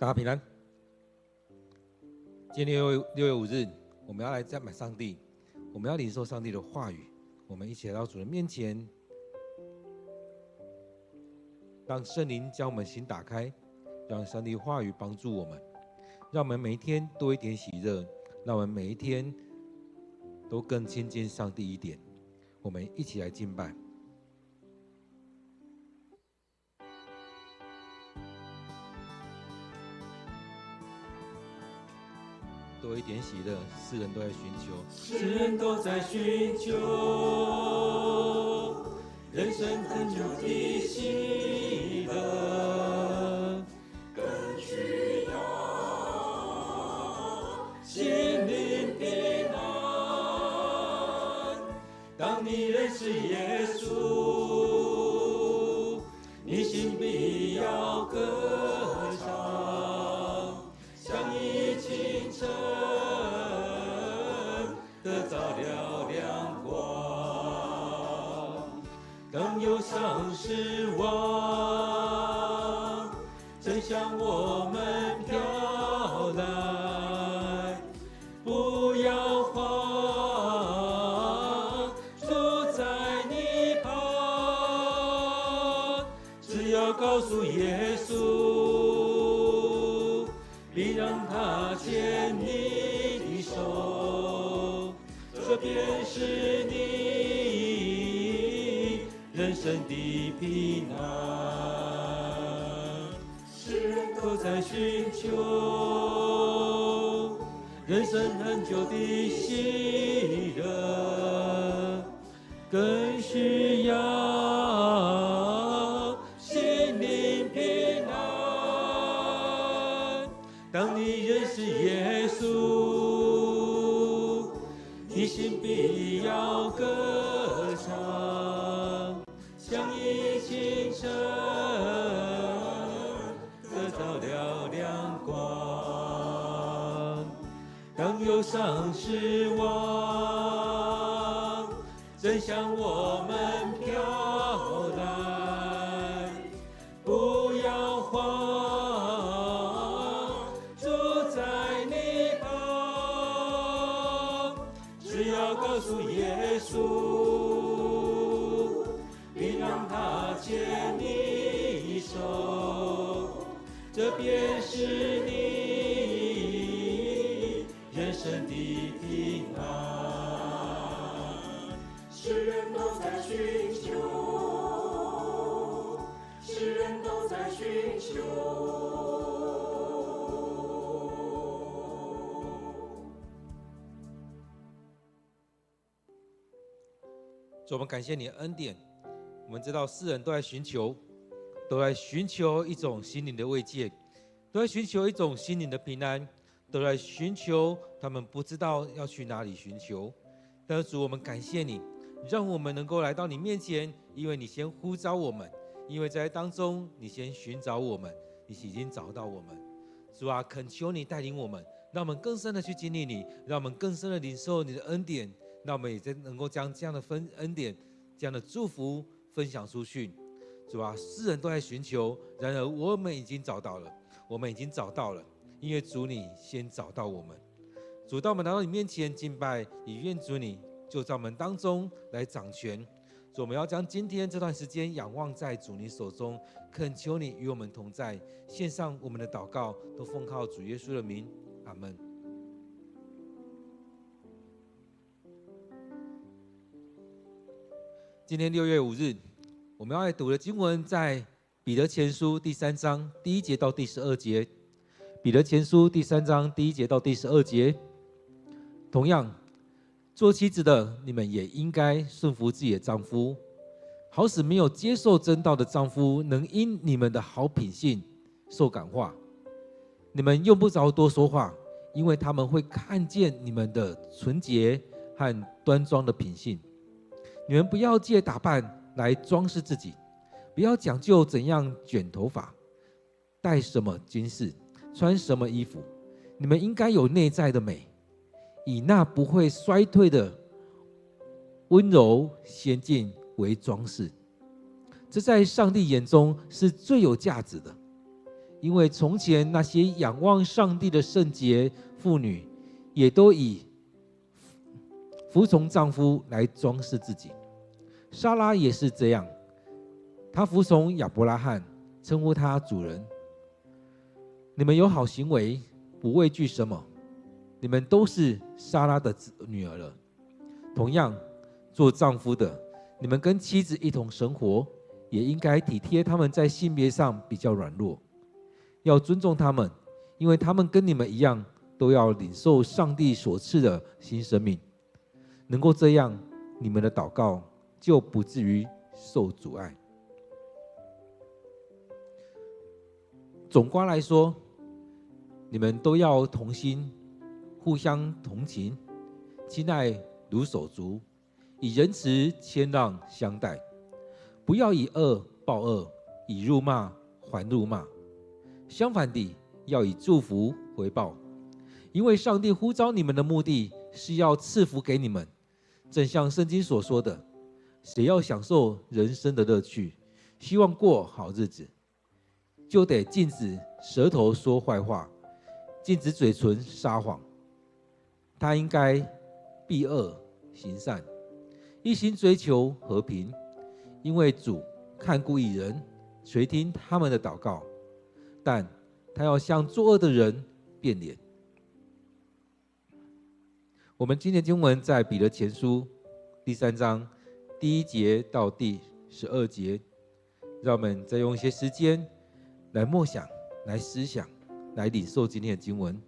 大家平安。今天6月5日，我们要来赞美上帝，我们要领受上帝的话语。我们一起来到主的面前，让圣灵将我们心打开，让上帝话语帮助我们，让我们每一天多一点喜乐，让我们每一天都更亲近上帝一点。我们一起来敬拜。多一点喜乐，世人都在寻求，世人都在寻求人生很久的喜乐，更需要心灵平安。当你认识耶稣，你心必要歌唱，像一清晨得到了亮光，当忧伤失望，正向我们飘来，不要慌，主在你旁，只要告诉耶稣，并让他牵你的手，这便是你人生的平安。世人都在寻求人生很久的喜乐，更需要心灵平安。当你认识耶稣，你心必要歌唱，像一清晨得到了亮光，当忧伤失望正向我们飘来，不要慌，主在你旁，只要告诉耶稣，并让他牵你手，这便是你人生的平安。世人都在寻求，世人都在寻求。主，我们感谢你的恩典。我们知道世人都在寻求，一种心灵的慰藉，都在寻求一种心灵的平安，都在寻求他们不知道要去哪里寻求。但是主，我们感谢你，让我们能够来到你面前，因为你先呼召我们，因为在当中你先寻找我们，你已经找到我们。主啊，恳求你带领我们，让我们更深的去经历你，让我们更深的领受你的恩典，让我们也能够将这样的恩典、这样的祝福分享出去。主啊，世人都在寻求，然而我们已经找到了，因为主你先找到我们。主，当我们来到你面前敬拜，也愿主你就在我们当中来掌权。主，我们要将今天这段时间仰望在主你手中，恳求你与我们同在，献上我们的祷告，都奉靠主耶稣的名，阿们。今天6月5日，我们要来读的经文在彼得前书第3章第1节到第12节。彼得前书第3章第1节到第12节。同样，做妻子的，你们也应该顺服自己的丈夫，好使没有接受真道的丈夫能因你们的好品性受感化。你们用不着多说话，因为他们会看见你们的纯洁和端庄的品性。你们不要借打扮来装饰自己，不要讲究怎样卷头发，戴什么金饰，穿什么衣服。你们应该有内在的美，以那不会衰退的温柔先进为装饰，这在上帝眼中是最有价值的。因为从前那些仰望上帝的圣洁妇女，也都以服从丈夫来装饰自己。撒拉也是这样，她服从亚伯拉罕，称呼他主人。你们有好行为，不畏惧什么？你们都是撒拉的女儿了。同样，做丈夫的，你们跟妻子一同生活，也应该体贴他们在性别上比较软弱，要尊重他们，因为他们跟你们一样，都要领受上帝所赐的新生命。能够这样，你们的祷告就不至于受阻碍。总括来说，你们都要同心，互相同情，亲爱如手足，以仁慈谦让相待，不要以恶报恶，以辱骂还辱骂。相反地，要以祝福回报，因为上帝呼召你们的目的是要赐福给你们。正像圣经所说的，谁要享受人生的乐趣，希望过好日子，就得禁止舌头说坏话，禁止嘴唇撒谎。他应该避恶行善，一心追求和平，因为主看顾义人，垂听他们的祷告，但他要向作恶的人变脸。我们今天经文在彼得前书第3章第1节到第12节，让我们再用一些时间来默想，来思想，来领受今天的经文。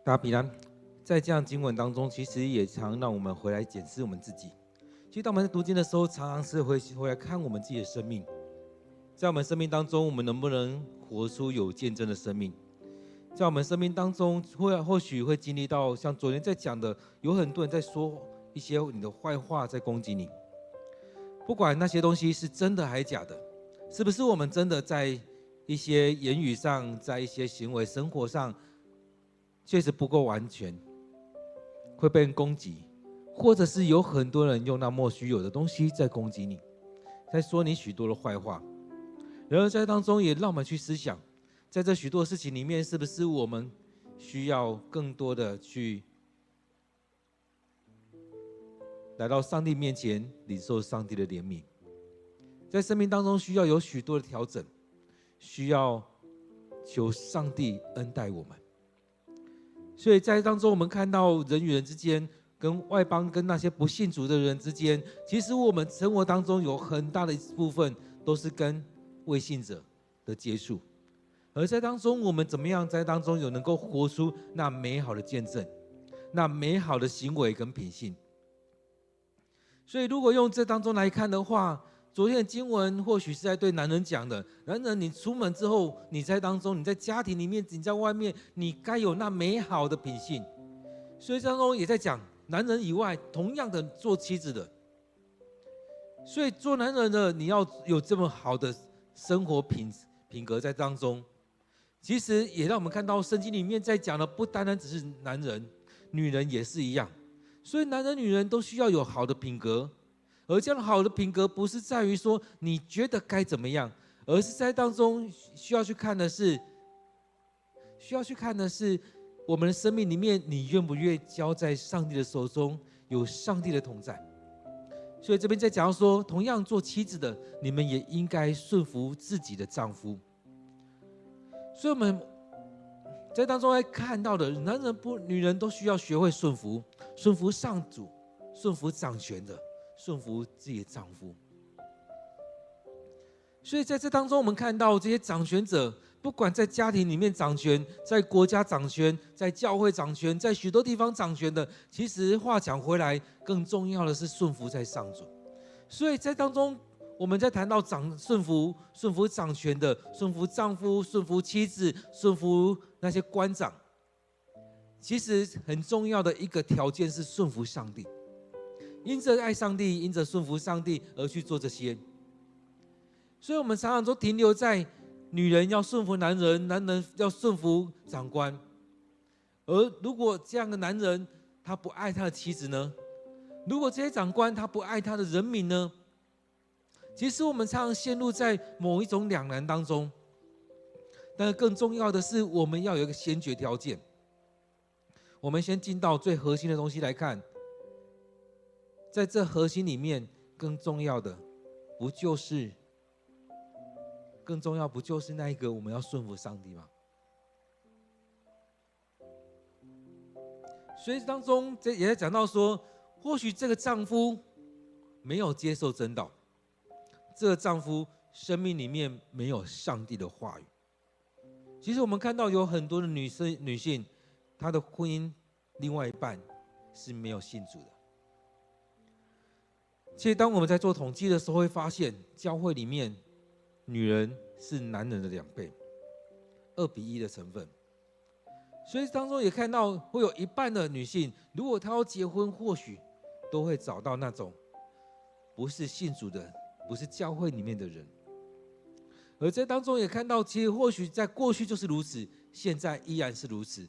大家平安。在这样经文当中，其实也常让我们回来检视我们自己。其实当我们在读经的时候，常常是回来看我们自己的生命，在我们生命当中，我们能不能活出有见证的生命？在我们生命当中，或许会经历到像昨天在讲的，有很多人在说一些你的坏话，在攻击你。不管那些东西是真的还是假的，是不是我们真的在一些言语上，在一些行为、生活上，确实不够完全，会被人攻击，或者是有很多人用那莫须有的东西在攻击你，在说你许多的坏话。然而在当中也让我们去思想，在这许多事情里面，是不是我们需要更多的去来到上帝面前，领受上帝的怜悯？在生命当中需要有许多的调整，需要求上帝恩待我们。所以在当中我们看到人与人之间，跟外邦跟那些不信主的人之间，其实我们生活当中有很大的一部分都是跟未信者的接触。而在当中我们怎么样在当中有能够活出那美好的见证，那美好的行为跟品性。所以如果用这当中来看的话，昨天的经文或许是在对男人讲的，男人你出门之后，你在当中，你在家庭里面，你在外面，你该有那美好的品性。所以当中也在讲男人以外，同样的做妻子的。所以做男人的，你要有这么好的生活品格在当中。其实也让我们看到圣经里面在讲的，不单单只是男人，女人也是一样。所以男人女人都需要有好的品格，而这样好的品格不是在于说你觉得该怎么样，而是在当中需要去看的是我们的生命里面，你愿不愿意交在上帝的手中，有上帝的同在。所以这边在讲到说，同样做妻子的，你们也应该顺服自己的丈夫。所以我们在当中会看到的，男人女人都需要学会顺服，顺服上主，顺服掌权的，顺服自己的丈夫。所以在这当中，我们看到这些掌权者，不管在家庭里面掌权，在国家掌权，在教会掌权，在许多地方掌权的，其实话讲回来，更重要的是顺服在上主。所以在当中，我们在谈到顺服掌权的，顺服丈夫，顺服妻子，顺服那些官长，其实很重要的一个条件是顺服上帝。因着爱上帝，因着顺服上帝而去做这些。所以我们常常都停留在女人要顺服男人，男人要顺服长官。而如果这样的男人他不爱他的妻子呢？如果这些长官他不爱他的人民呢？其实我们常常陷入在某一种两难当中。但更重要的是，我们要有一个先决条件。我们先进到最核心的东西来看，在这核心里面，更重要不就是那一个我们要顺服上帝吗？所以当中也在讲到说，或许这个丈夫没有接受真道，这个丈夫生命里面没有上帝的话语。其实我们看到有很多的女性，她的婚姻另外一半是没有信主的。其实当我们在做统计的时候，会发现教会里面女人是男人的2倍，2:1的成分。所以当中也看到会有一半的女性，如果她要结婚，或许都会找到那种不是信主的，不是教会里面的人。而在当中也看到，其实或许在过去就是如此，现在依然是如此。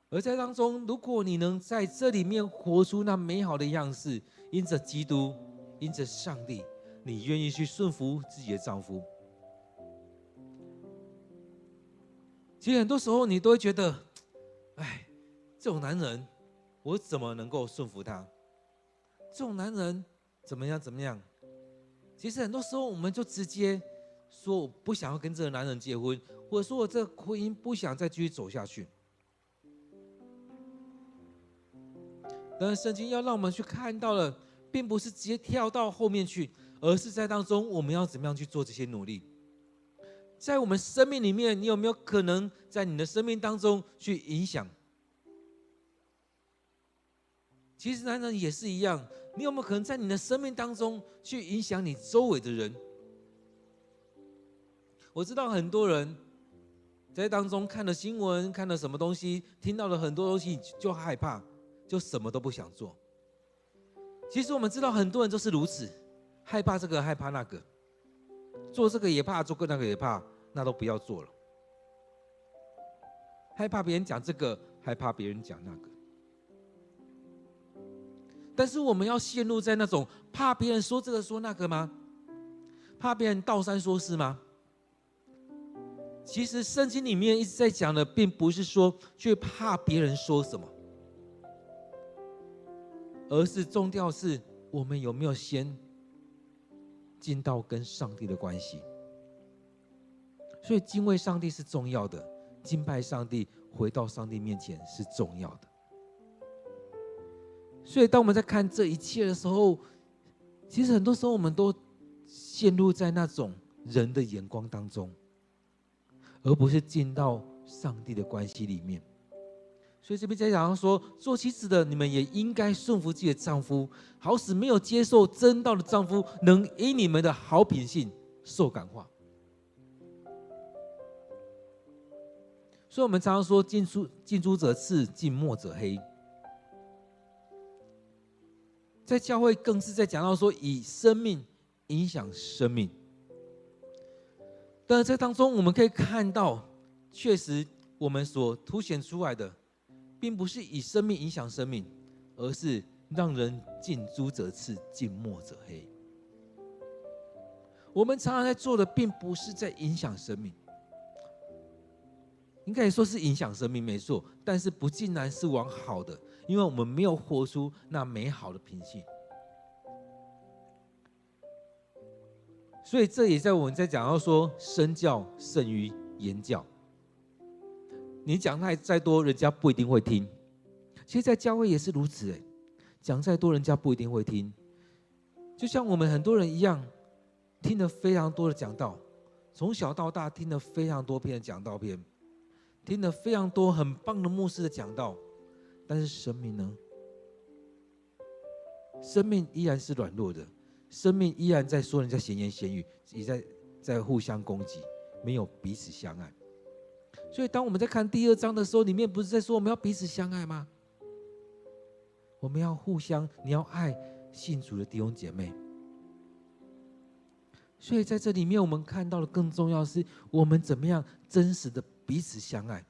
而在当中，如果你能在这里面活出那美好的样式，因着基督，因着上帝，你愿意去顺服自己的丈夫。其实很多时候你都会觉得，这种男人我怎么能够顺服他？这种男人怎么样？其实很多时候我们就直接说，我不想要跟这个男人结婚，或者说我这个婚姻不想再继续走下去。但是圣经要让我们去看到了，并不是直接跳到后面去，而是在当中我们要怎么样去做这些努力。在我们生命里面，你有没有可能在你的生命当中去影响？其实男人也是一样，你有没有可能在你的生命当中去影响你周围的人？我知道很多人在当中看了新闻，看了什么东西，听到了很多东西就害怕，就什么都不想做。其实我们知道很多人都是如此，害怕这个害怕那个，做这个也怕，做那个也怕，那都不要做了。害怕别人讲这个，害怕别人讲那个。但是我们要陷入在那种怕别人说这个说那个吗？怕别人道三说四吗？其实圣经里面一直在讲的，并不是说去怕别人说什么，而是重要是我们有没有先进到跟上帝的关系。所以敬畏上帝是重要的，敬拜上帝，回到上帝面前是重要的。所以当我们在看这一切的时候，其实很多时候我们都陷入在那种人的眼光当中，而不是进到上帝的关系里面。所以这边在讲说，做妻子的你们也应该顺服自己的丈夫，好使没有接受真道的丈夫能因你们的好品性受感化。所以我们常常说近朱者赤，近墨者黑。在教会更是在讲到说，以生命影响生命。但是在当中我们可以看到，确实我们所凸显出来的并不是以生命影响生命，而是让人近朱者赤，近墨者黑。我们常常在做的并不是在影响生命，应该也说是影响生命没错，但是不尽然是往好的，因为我们没有活出那美好的品性。所以这也在我们在讲到说，身教胜于言教。你讲再多，人家不一定会听。其实在教会也是如此，讲再多人家不一定会听。就像我们很多人一样，听了非常多的讲道，从小到大听了非常多篇的讲道片，听了非常多很棒的牧师的讲道，但是生命呢？生命依然是软弱的，生命依然在说人家闲言闲语，也在互相攻击，没有彼此相爱。所以当我们在看第2章的时候，里面不是在说我们要彼此相爱吗？我们要互相，你要爱信主的弟兄姐妹。所以在这里面我们看到的更重要的是，我们怎么样真实的彼此相爱。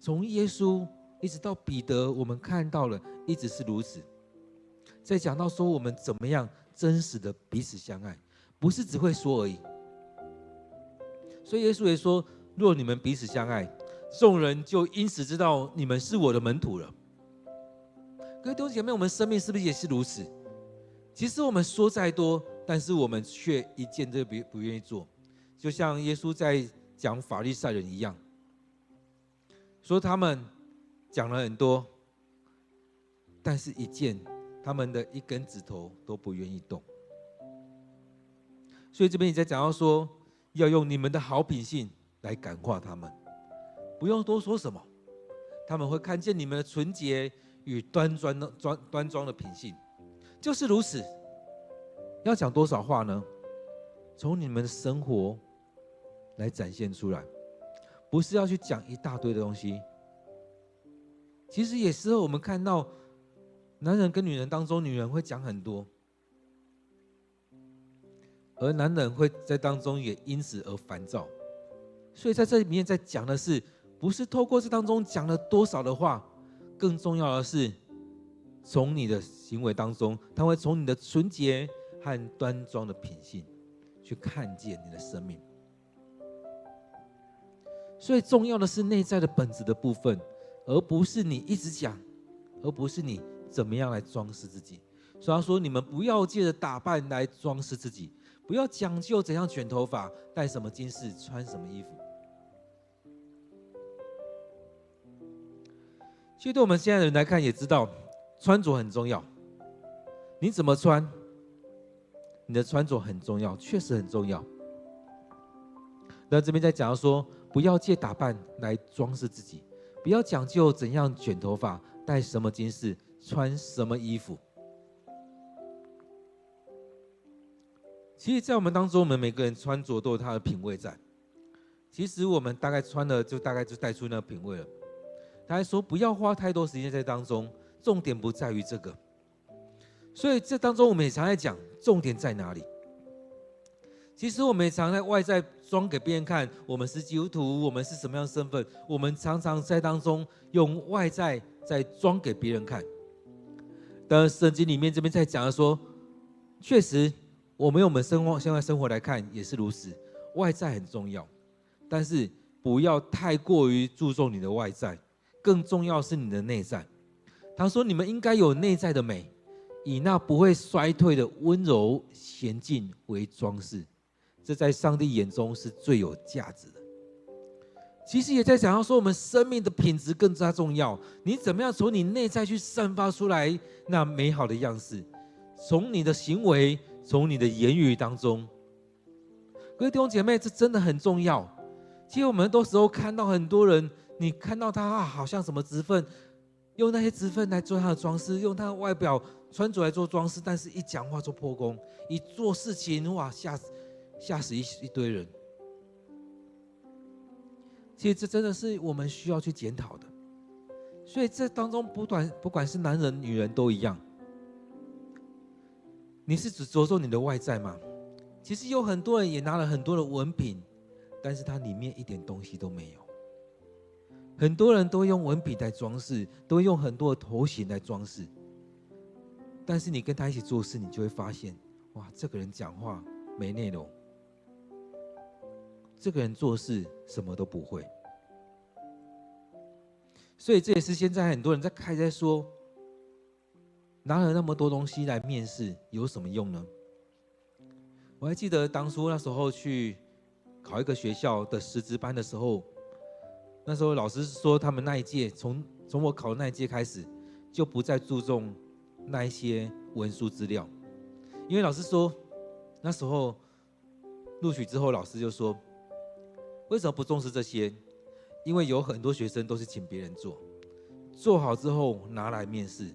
从耶稣一直到彼得，我们看到了一直是如此。在讲到说我们怎么样真实的彼此相爱，不是只会说而已。所以耶稣也说，若你们彼此相爱，众人就因此知道你们是我的门徒了。各位弟兄姐妹，我们生命是不是也是如此？其实我们说再多，但是我们却一件都不愿意做。就像耶稣在讲法利赛人一样，说他们讲了很多，但是一件他们的一根指头都不愿意动。所以这边也在讲到说，要用你们的好品性来感化他们，不用多说什么，他们会看见你们的纯洁与端庄的品性，就是如此。要讲多少话呢？从你们的生活来展现出来，不是要去讲一大堆的东西。其实也是我们看到男人跟女人当中，女人会讲很多，而男人会在当中也因此而烦躁。所以在这里面在讲的是，不是透过这当中讲了多少的话，更重要的是从你的行为当中，他会从你的纯洁和端庄的品性去看见你的生命。所以重要的是内在的本质的部分，而不是你一直讲，而不是你怎么样来装饰自己。所以他说，你们不要借着打扮来装饰自己，不要讲究怎样卷头发，戴什么金饰，穿什么衣服。其实对我们现在的人来看，也知道穿着很重要。你怎么穿，你的穿着很重要，确实很重要。那这边在讲到说，不要借打扮来装饰自己，不要讲究怎样卷头发、戴什么金饰、穿什么衣服。其实，在我们当中，我们每个人穿着都有他的品味在。其实我们大概穿了，大概就带出那个品味了。他还说，不要花太多时间在当中，重点不在于这个。所以这当中，我们也常在讲，重点在哪里？其实我们也常在外在装给别人看，我们是基督徒，我们是什么样的身份？我们常常在当中用外在在装给别人看。当然，圣经里面这边在讲的说，确实，我们用我们现在生活来看也是如此，外在很重要，但是不要太过于注重你的外在，更重要是你的内在。他说，你们应该有内在的美，以那不会衰退的温柔娴静为装饰。这在上帝眼中是最有价值的。其实也在讲到说，我们生命的品质更加重要。你怎么样从你内在去散发出来那美好的样式？从你的行为，从你的言语当中。各位弟兄姐妹，这真的很重要。其实我们很多时候看到很多人，你看到他好像什么职分，用那些职分来做他的装饰，用他的外表穿着来做装饰，但是一讲话就破功，一做事情哇吓死一堆人。其实这真的是我们需要去检讨的。所以这当中不管是男人女人都一样，你是只着重你的外在吗？其实有很多人也拿了很多的文凭，但是他里面一点东西都没有。很多人都会用文凭来装饰，都会用很多的头衔来装饰，但是你跟他一起做事，你就会发现，哇，这个人讲话没内容，这个人做事什么都不会。所以这也是现在很多人在说，拿了那么多东西来面试有什么用呢？我还记得当初那时候去考一个学校的师资班的时候，那时候老师说他们那一届从我考的那一届开始，就不再注重那一些文书资料，因为老师说那时候录取之后，老师就说为什么不重视这些？因为有很多学生都是请别人做好之后拿来面试，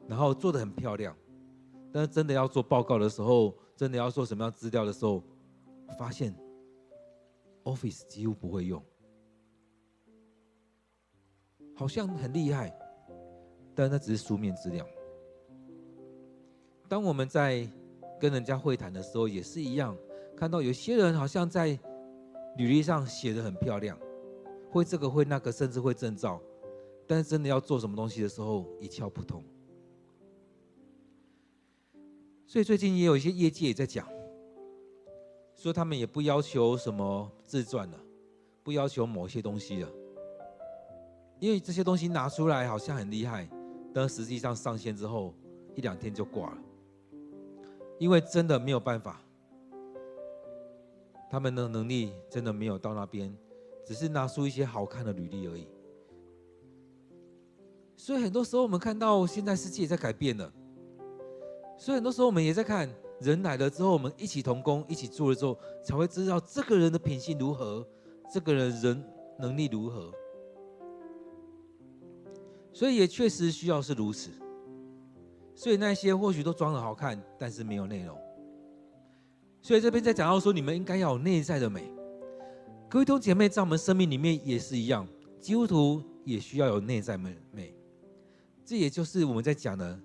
然后做得很漂亮，但是真的要做报告的时候，真的要做什么样资料的时候，发现 Office 几乎不会用，好像很厉害，但那只是书面资料。当我们在跟人家会谈的时候也是一样，看到有些人好像在履历上写得很漂亮，会这个会那个，甚至会证照，但是真的要做什么东西的时候一窍不通。所以最近也有一些业界也在讲，说他们也不要求什么自传了，不要求某些东西了，因为这些东西拿出来好像很厉害，但实际上上线之后1-2天就挂了，因为真的没有办法，他们的能力真的没有到那边，只是拿出一些好看的履历而已。所以很多时候我们看到现在世界也在改变了，所以很多时候我们也在看人来了之后，我们一起同工一起做了之后，才会知道这个人的品性如何，这个人能力如何。所以也确实需要是如此。所以那些或许都装得好看，但是没有内容。所以这边在讲到说，你们应该要有内在的美。各位弟兄姐妹，在我们生命里面也是一样，基督徒也需要有内在美。这也就是我们在讲的，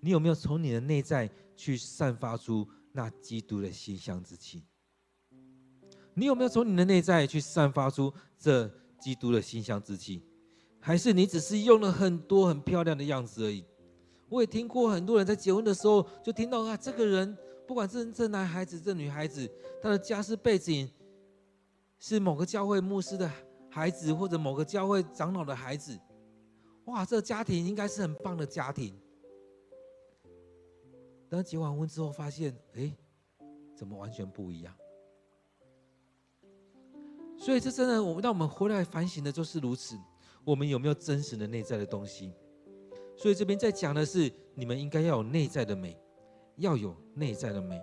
你有没有从你的内在去散发出那基督的馨香之气？你有没有从你的内在去散发出这基督的馨香之气？还是你只是用了很多很漂亮的样子而已？我也听过很多人在结婚的时候，就听到这个人不管是这男孩子这女孩子，他的家世背景是某个教会牧师的孩子，或者某个教会长老的孩子，哇，这个家庭应该是很棒的家庭。但结完婚之后发现，怎么完全不一样？所以这真的让我们回来反省的就是如此，我们有没有真实的内在的东西？所以这边在讲的是，你们应该要有内在的美，要有内在的美，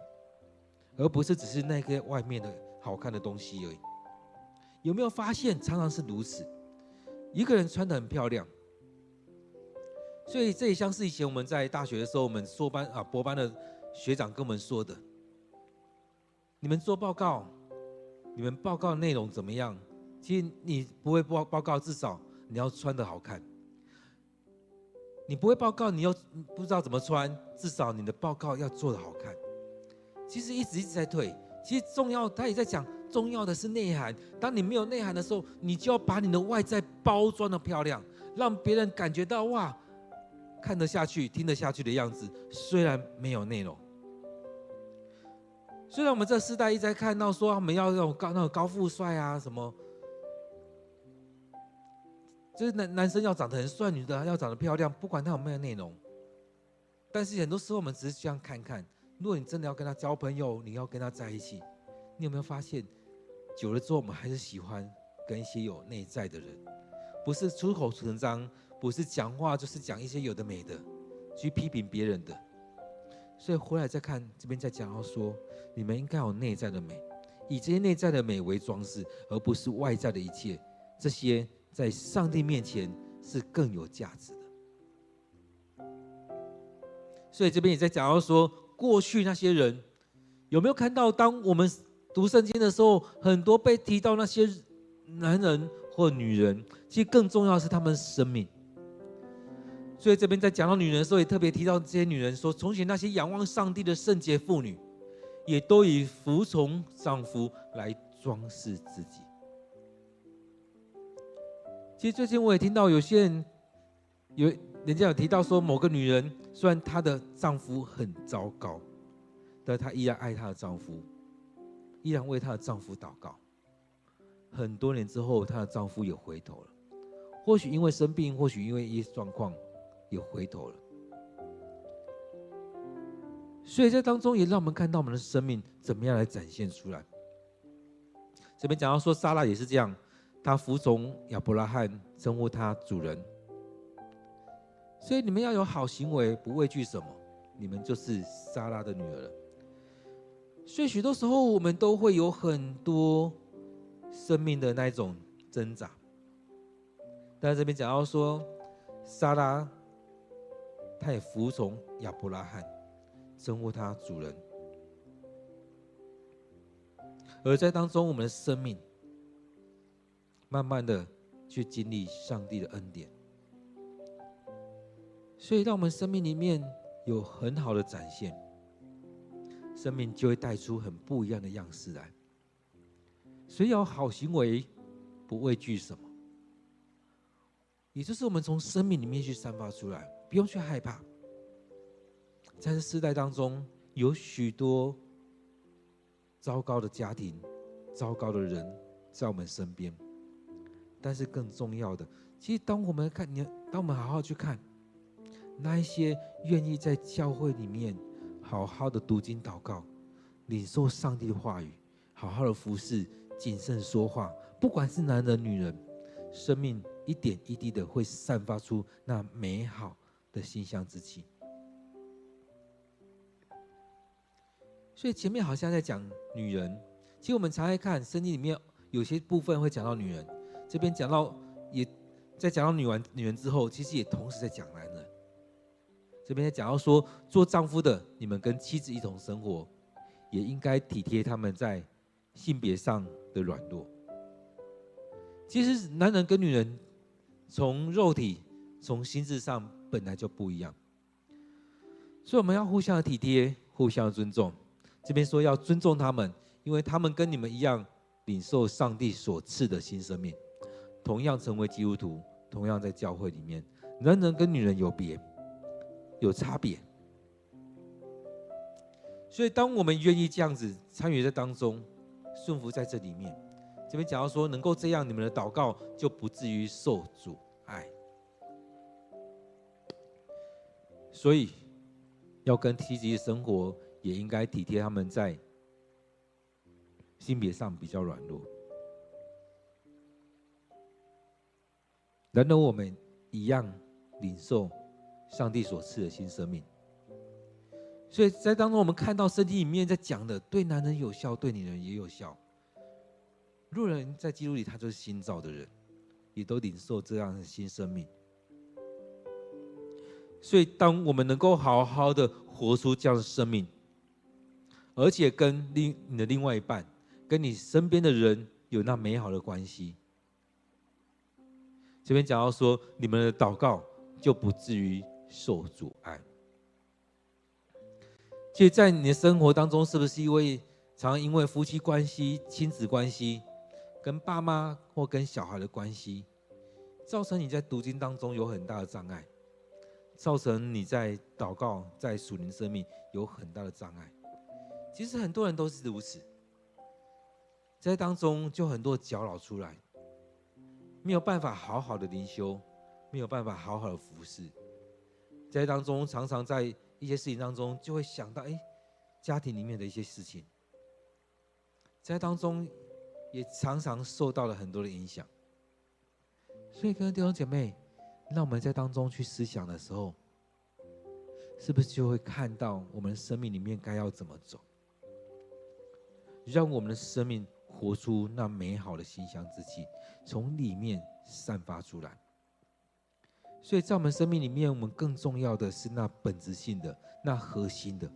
而不是只是那个外面的好看的东西而已。有没有发现，常常是如此？一个人穿得很漂亮，所以这也像是以前我们在大学的时候，我们硕班博班的学长跟我们说的：你们做报告，你们报告的内容怎么样？其实你不会报告，至少你要穿得好看。你不会报告，你又不知道怎么穿，至少你的报告要做得好看。其实一直在退。其实重要，他也在讲，重要的是内涵。当你没有内涵的时候，你就要把你的外在包装得漂亮，让别人感觉到哇，看得下去、听得下去的样子。虽然没有内容，虽然我们这世代一直在看到说他们要那种高富帅啊什么，就是男生要长得很帅，女的要长得漂亮，不管他有没有内容。但是很多时候我们只是这样看看。如果你真的要跟他交朋友，你要跟他在一起，你有没有发现，久了之后我们还是喜欢跟一些有内在的人，不是出口成章，不是讲话就是讲一些有的没的，去批评别人的。所以回来再看这边再讲到说，你们应该有内在的美，以这些内在的美为装饰，而不是外在的一切。这些在上帝面前是更有价值的。所以这边也在讲到说，过去那些人有没有看到，当我们读圣经的时候，很多被提到那些男人或女人，其实更重要的是他们的生命。所以这边在讲到女人的时候，也特别提到这些女人说，从前那些仰望上帝的圣洁妇女，也都以服从丈夫来装饰自己。其实最近我也听到有些人人家有提到说，某个女人虽然她的丈夫很糟糕，但她依然爱她的丈夫，依然为她的丈夫祷告。很多年之后，她的丈夫也回头了，或许因为生病，或许因为一些状况，也回头了。所以在当中也让我们看到我们的生命怎么样来展现出来。这边讲到说，撒拉也是这样，她服从亚伯拉罕，称呼他主人。所以你们要有好行为，不畏惧什么，你们就是撒拉的女儿了。所以许多时候我们都会有很多生命的那一种挣扎。但是这边讲到说，撒拉她也服从亚伯拉罕，称呼他主人。而在当中，我们的生命慢慢的去经历上帝的恩典。所以让我们生命里面有很好的展现，生命就会带出很不一样的样式来。所以要有好行为，不畏惧什么，也就是我们从生命里面去散发出来，不用去害怕。在这世代当中，有许多糟糕的家庭、糟糕的人在我们身边，但是更重要的，其实当我们好好去看，那一些愿意在教会里面好好的读经祷告，领受上帝的话语，好好的服侍，谨慎说话，不管是男人女人，生命一点一滴的会散发出那美好的馨香之气。所以前面好像在讲女人，其实我们常在看圣经里面有些部分会讲到女人，这边讲到也在讲到女人之后，其实也同时在讲男人。这边在讲到说，做丈夫的，你们跟妻子一同生活，也应该体贴他们在性别上的软弱。其实男人跟女人从肉体、从心智上本来就不一样，所以我们要互相的体贴，互相的尊重。这边说要尊重他们，因为他们跟你们一样，领受上帝所赐的新生命，同样成为基督徒，同样在教会里面，男人跟女人有差别。所以当我们愿意这样子参与在当中，顺服在这里面，这边讲到说，能够这样，你们的祷告就不至于受阻碍。所以要跟妻子生活，也应该体贴他们在性别上比较软弱。然而我们一样领受上帝所赐的新生命。所以在当中我们看到圣经里面在讲的，对男人有效，对女人也有效。若人在基督里，他就是新造的人，也都领受这样的新生命。所以当我们能够好好的活出这样的生命，而且跟你的另外一半，跟你身边的人有那美好的关系，这边讲到说，你们的祷告就不至于受阻碍。其实在你的生活当中，是不是常因为夫妻关系、亲子关系，跟爸妈或跟小孩的关系，造成你在读经当中有很大的障碍，造成你在祷告、在属灵生命有很大的障碍？其实很多人都是如此，在当中就很多搅扰出来，没有办法好好的灵修，没有办法好好的服侍，在当中常常在一些事情当中就会想到，家庭里面的一些事情，在当中也常常受到了很多的影响。所以各位弟兄姐妹，让我们在当中去思想的时候，是不是就会看到我们的生命里面该要怎么走，让我们的生命活出那美好的馨香之气，从里面散发出来。所以在我们生命里面，我们更重要的是那本质性的、那核心的，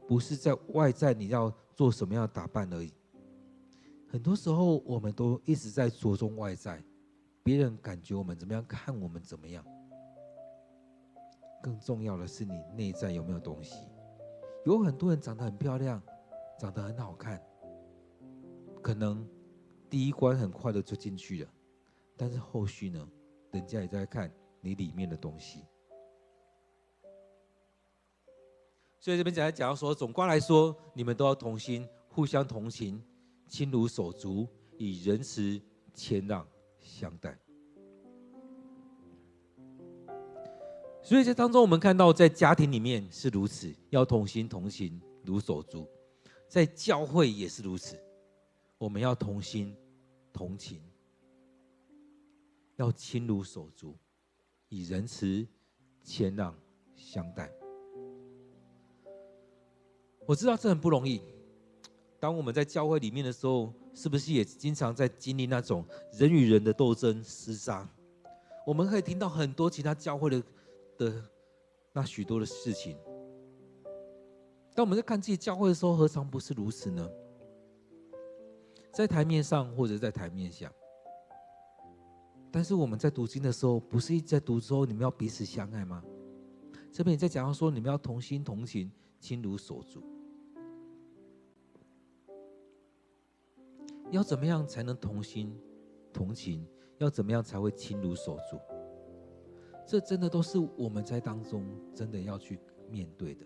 不是在外在你要做什么样的打扮而已。很多时候我们都一直在着重外在，别人感觉我们怎么样，看我们怎么样。更重要的是你内在有没有东西。有很多人长得很漂亮，长得很好看，可能第一关很快的就进去了，但是后续呢，人家也在看你里面的东西。所以这边讲到说，总括来说，你们都要同心，互相同情，亲如手足，以仁慈谦让相待。所以在当中，我们看到在家庭里面是如此，要同心同情如手足；在教会也是如此，我们要同心同情，要亲如手足，以仁慈谦让相待。我知道这很不容易，当我们在教会里面的时候，是不是也经常在经历那种人与人的斗争厮杀？我们可以听到很多其他教会的那许多的事情。当我们在看自己教会的时候，何尝不是如此呢？在台面上或者在台面下，但是我们在读经的时候，不是一直在读之后你们要彼此相爱吗？这边也在讲到说，你们要同心同情，亲如手足。要怎么样才能同心同情？要怎么样才会亲如手足？这真的都是我们在当中真的要去面对的，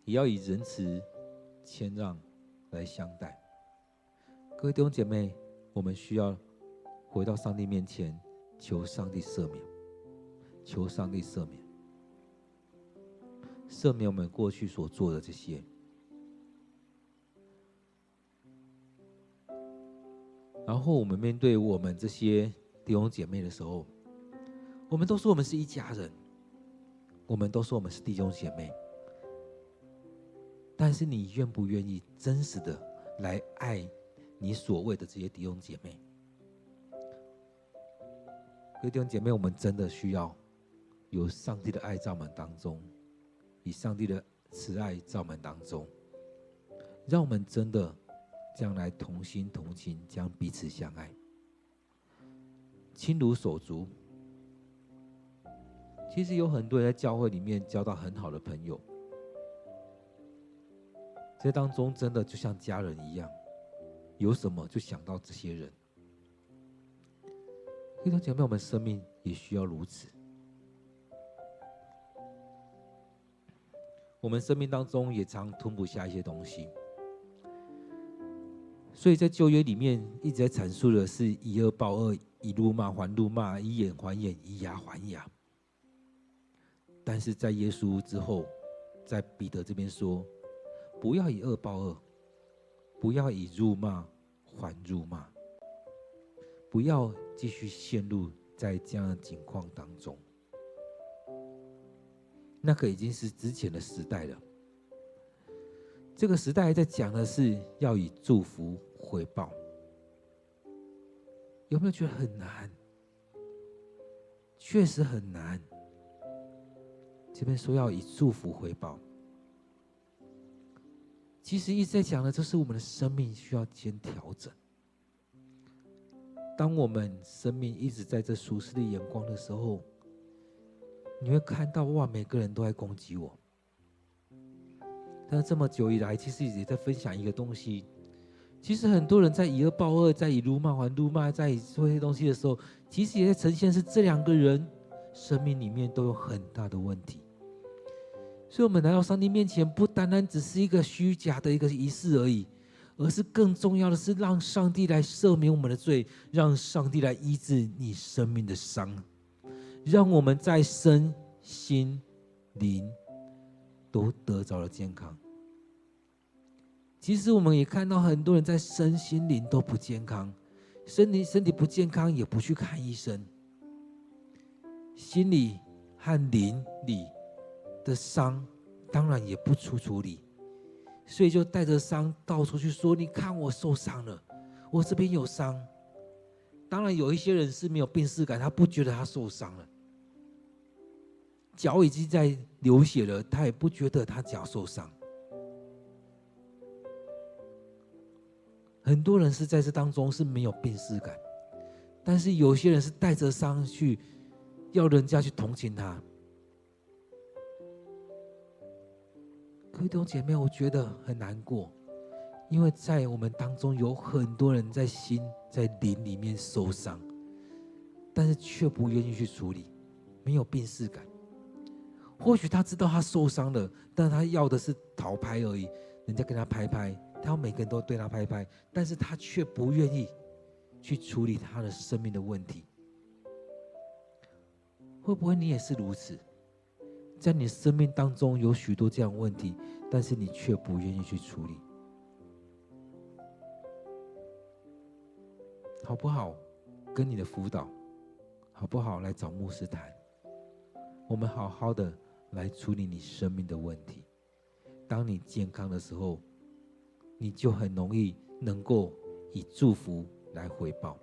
也要以仁慈谦让来相待。各位弟兄姐妹，我们需要回到上帝面前，求上帝赦免，求上帝赦免，赦免我们过去所做的这些。然后我们面对我们这些弟兄姐妹的时候，我们都说我们是一家人，我们都说我们是弟兄姐妹，但是你愿不愿意真实的来爱你所谓的这些弟兄姐妹？各位弟兄姐妹，我们真的需要有上帝的爱在我们当中，以上帝的慈爱在我们当中，让我们真的这样来同心同情，这样彼此相爱，亲如手足。其实有很多人在教会里面交到很好的朋友，在当中真的就像家人一样，有什么就想到这些人。弟兄姐妹，我们生命也需要如此。我们生命当中也常吞不下一些东西，所以在旧约里面一直在阐述的是以恶报恶，以辱骂还辱骂，以眼还眼，以牙还牙。但是在耶稣之后，在彼得这边说，不要以恶报恶，不要以辱骂还辱骂，不要继续陷入在这样的境况当中。那个已经是之前的时代了。这个时代在讲的是要以祝福回报，有没有觉得很难？确实很难。这边说要以祝福回报，其实一直在讲的就是我们的生命需要先调整。当我们生命一直在这俗世的眼光的时候，你会看到哇，每个人都在攻击我。但是这么久以来，其实也在分享一个东西。其实很多人在以恶报恶，在以辱骂还辱骂，在以这些东西的时候，其实也在呈现是这两个人生命里面都有很大的问题。所以我们来到上帝面前，不单单只是一个虚假的一个仪式而已，而是更重要的是让上帝来赦免我们的罪，让上帝来医治你生命的伤，让我们在身心灵都得着了健康。其实我们也看到很多人在身心灵都不健康，身体不健康也不去看医生，心理和灵里的伤当然也不处理，所以就带着伤到处去说，你看我受伤了，我这边有伤。当然有一些人是没有病识感，他不觉得他受伤了，脚已经在流血了，他也不觉得他脚受伤。很多人是在这当中是没有病识感，但是有些人是带着伤去要人家去同情他。各位弟兄姐妹，我觉得很难过，因为在我们当中有很多人在心在灵里面受伤，但是却不愿意去处理，没有病识感。或许他知道他受伤了，但他要的是讨拍而已，人家跟他拍拍，他要每个人都对他拍拍，但是他却不愿意去处理他的生命的问题。会不会你也是如此？在你生命当中有许多这样的问题，但是你却不愿意去处理，好不好？跟你的辅导，好不好？来找牧师谈，我们好好的来处理你生命的问题。当你健康的时候，你就很容易能够以祝福来回报。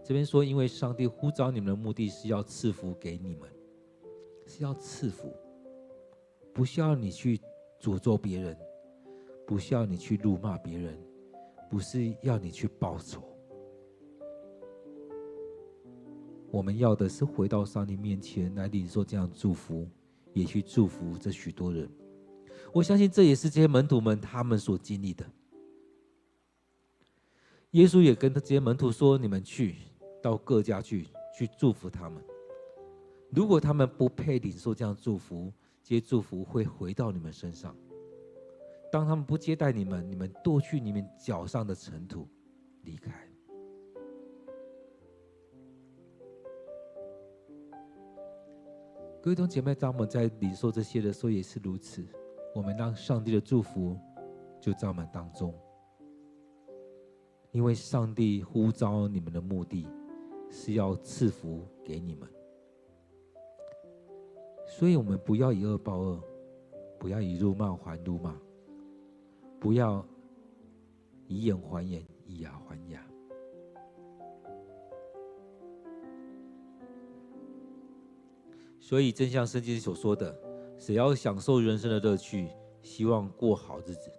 这边说，因为上帝呼召你们的目的是要赐福给你们，是要赐福，不需要你去诅咒别人，不需要你去辱骂别人，不是要你去报仇。我们要的是回到上帝面前来领受这样祝福，也去祝福这许多人。我相信这也是这些门徒们他们所经历的。耶稣也跟这些门徒说，你们去到各家去祝福他们。如果他们不配领受这样祝福，这些祝福会回到你们身上。当他们不接待你们，你们剁去你们脚上的尘土，离开。各位弟兄姐妹，当我们在领受这些的时候也是如此，我们让上帝的祝福就在我们当中，因为上帝呼召你们的目的是要赐福给你们，所以我们不要以恶报恶，不要以辱骂还辱骂，不要以眼还眼，以牙还牙。所以正像圣经所说的，谁要享受人生的乐趣，希望过好日子，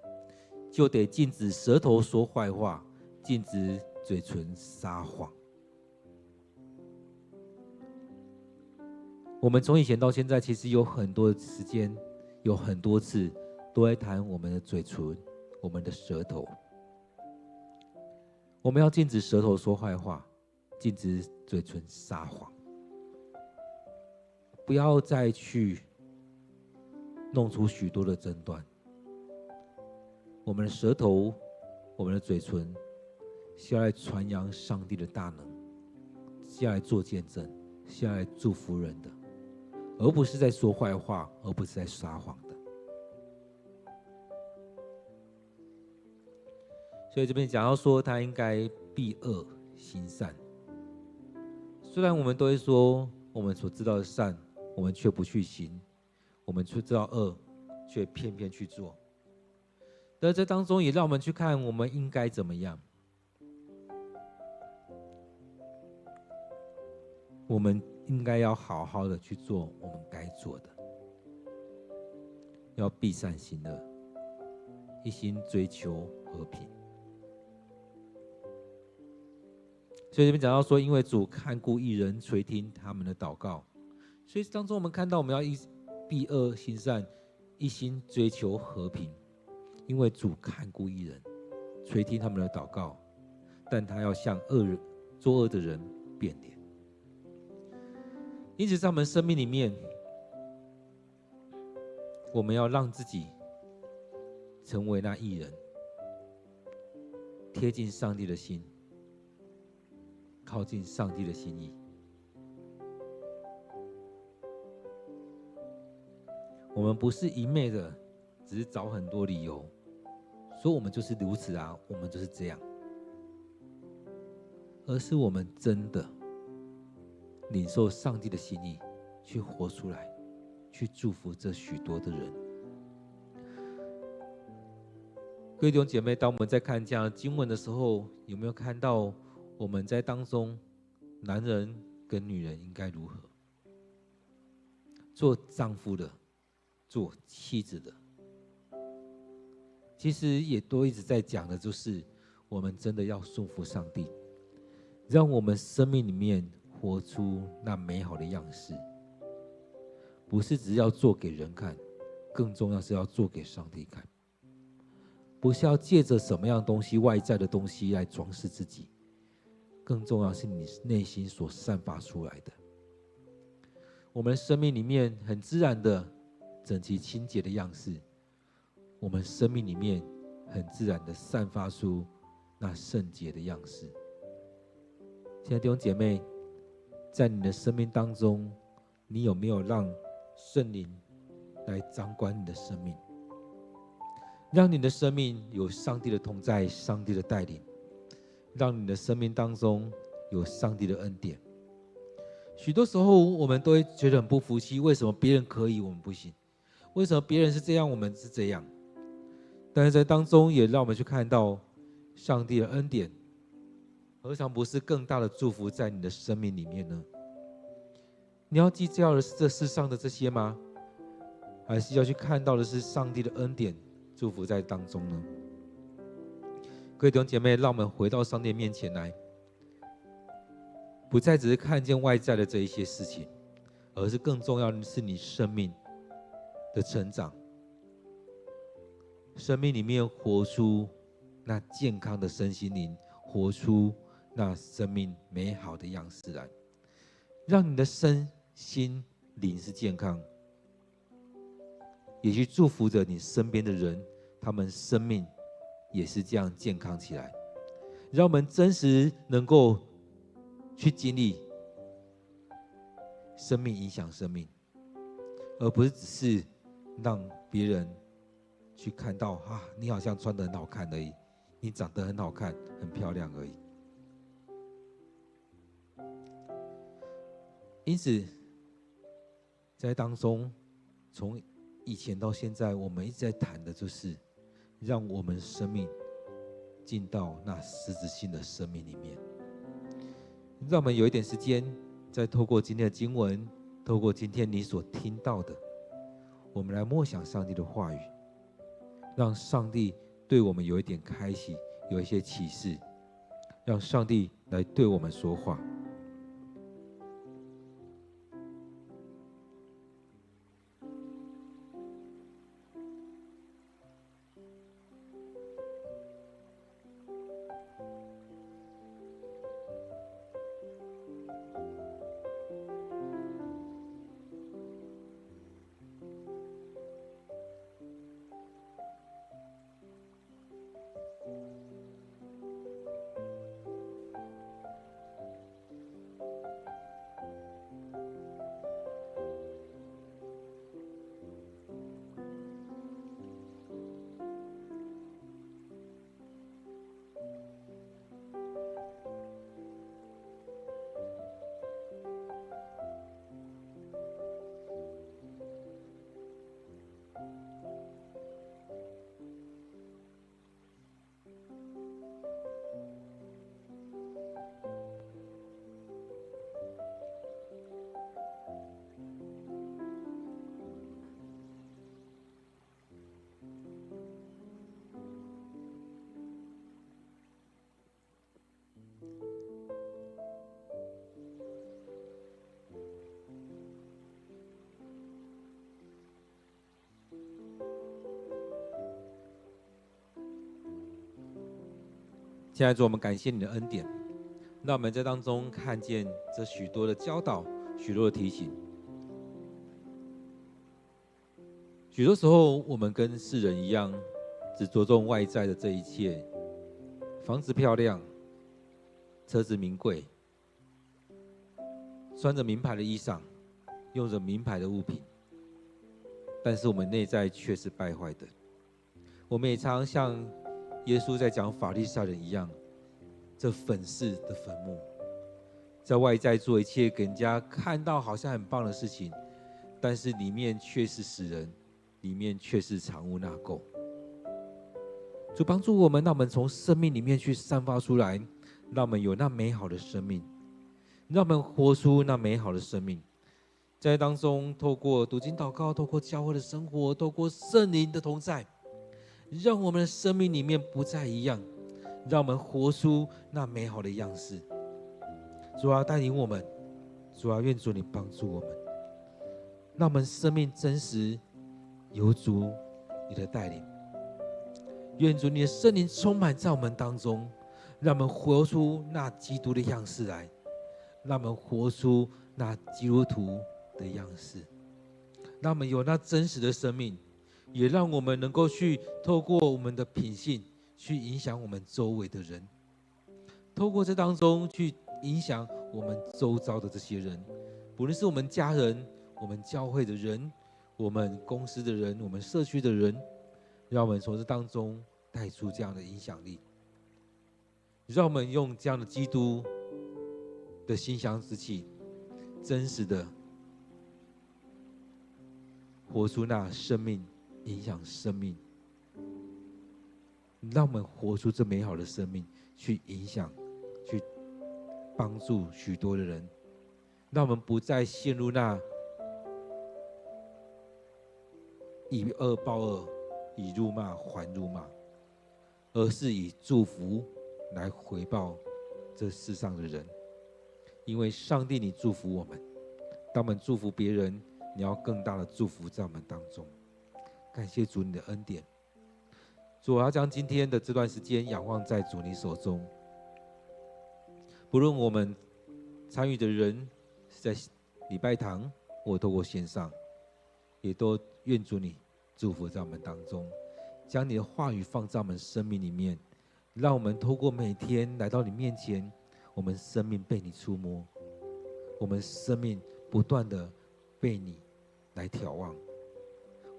就得禁止舌头说坏话，禁止嘴唇撒谎。我们从以前到现在，其实有很多时间，有很多次都在谈我们的嘴唇，我们的舌头。我们要禁止舌头说坏话，禁止嘴唇撒谎，不要再去弄出许多的争端。我们的舌头，我们的嘴唇是要来传扬上帝的大能，是要来做见证，是要来祝福人的，而不是在说坏话，而不是在撒谎的。所以这边讲到说，他应该避恶行善。虽然我们都会说，我们所知道的善，我们却不去行；我们却知道恶，却偏偏去做。但这当中也让我们去看我们应该怎么样。我们应该要好好的去做我们该做的，要避善行恶，一心追求和平。所以这边讲到说，因为主看顾义人，垂听他们的祷告。所以当中我们看到，我们要避恶行善，一心追求和平。因为主看顾义人，垂听他们的祷告，但他要向作恶的人变脸。因此在我们生命里面，我们要让自己成为那义人，贴近上帝的心，靠近上帝的心意。我们不是一昧的只是找很多理由说我们就是如此啊，我们就是这样，而是我们真的领受上帝的心意，去活出来，去祝福这许多的人。各位弟兄姐妹，当我们在看这样的经文的时候，有没有看到我们在当中，男人跟女人应该如何做丈夫的，做妻子的？其实也都一直在讲的，就是我们真的要顺服上帝，让我们生命里面活出那美好的样式，不是只要做给人看，更重要是要做给上帝看。不是要借着什么样的东西，外在的东西来装饰自己，更重要是你内心所散发出来的。我们生命里面很自然的整齐清洁的样式，我们生命里面很自然的散发出那圣洁的样式。亲爱的弟兄姐妹，在你的生命当中，你有没有让圣灵来掌管你的生命，让你的生命有上帝的同在，上帝的带领，让你的生命当中有上帝的恩典？许多时候我们都会觉得很不服气，为什么别人可以我们不行？为什么别人是这样我们是这样？但是在当中也让我们去看到上帝的恩典，何尝不是更大的祝福在你的生命里面呢？你要计较的是这世上的这些吗？还是要去看到的是上帝的恩典祝福在当中呢？各位弟兄姐妹，让我们回到上帝面前来，不再只是看见外在的这一些事情，而是更重要的是你生命的成长，生命里面活出那健康的身心灵，活出那生命美好的样式来，让你的身心灵是健康，也去祝福着你身边的人，他们生命也是这样健康起来。让我们真实能够去经历生命影响生命，而不是只是让别人去看到你好像穿得很好看而已，你长得很好看很漂亮而已。因此在当中，从以前到现在，我们一直在谈的就是让我们生命进到那实质性的生命里面。让我们有一点时间，再透过今天的经文，透过今天你所听到的，我们来默想上帝的话语，让上帝对我们有一点开启，有一些启示，让上帝来对我们说话。亲爱的主，我们感谢你的恩典，让我们在当中看见这许多的教导，许多的提醒。许多时候，我们跟世人一样，只着重外在的这一切，房子漂亮，车子名贵，穿着名牌的衣裳，用着名牌的物品，但是我们内在却是败坏的。我们也常像耶稣在讲法利赛人一样，这粉饰的坟墓，在外在做一切给人家看到好像很棒的事情，但是里面却是死人，里面却是藏污纳垢。主帮助我们，让我们从生命里面去散发出来，让我们有那美好的生命，让我们活出那美好的生命。在当中，透过读经祷告，透过教会的生活，透过圣灵的同在，让我们的生命里面不再一样，让我们活出那美好的样式。主啊，带领我们，主啊，愿主你帮助我们，让我们生命真实有主你的带领。愿主你的圣灵充满在我们当中，让我们活出那基督的样式来，让我们活出那基督徒的样式，让我们有那真实的生命，也让我们能够去透过我们的品性去影响我们周围的人，透过这当中去影响我们周遭的这些人，不论是我们家人、我们教会的人、我们公司的人、我们社区的人，让我们从这当中带出这样的影响力，让我们用这样的基督的馨香之气，真实的活出那生命，影响生命，让我们活出这美好的生命，去影响，去帮助许多的人，让我们不再陷入那以恶报恶，以辱骂还辱骂，而是以祝福来回报这世上的人。因为上帝你祝福我们，当我们祝福别人，你要更大的祝福在我们当中。感谢主你的恩典，主，我要将今天的这段时间仰望在主你手中。不论我们参与的人是在礼拜堂或透过线上，也都愿主你祝福在我们当中，将你的话语放在我们生命里面，让我们透过每天来到你面前，我们生命被你触摸，我们生命不断的被你来眺望，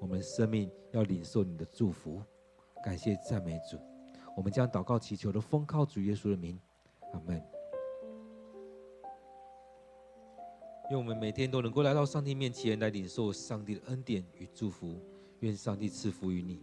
我们生命要领受你的祝福。感谢赞美主，我们将祷告祈求的奉靠主耶稣的名，阿们。愿我们每天都能够来到上帝面前，来领受上帝的恩典与祝福。愿上帝赐福于你。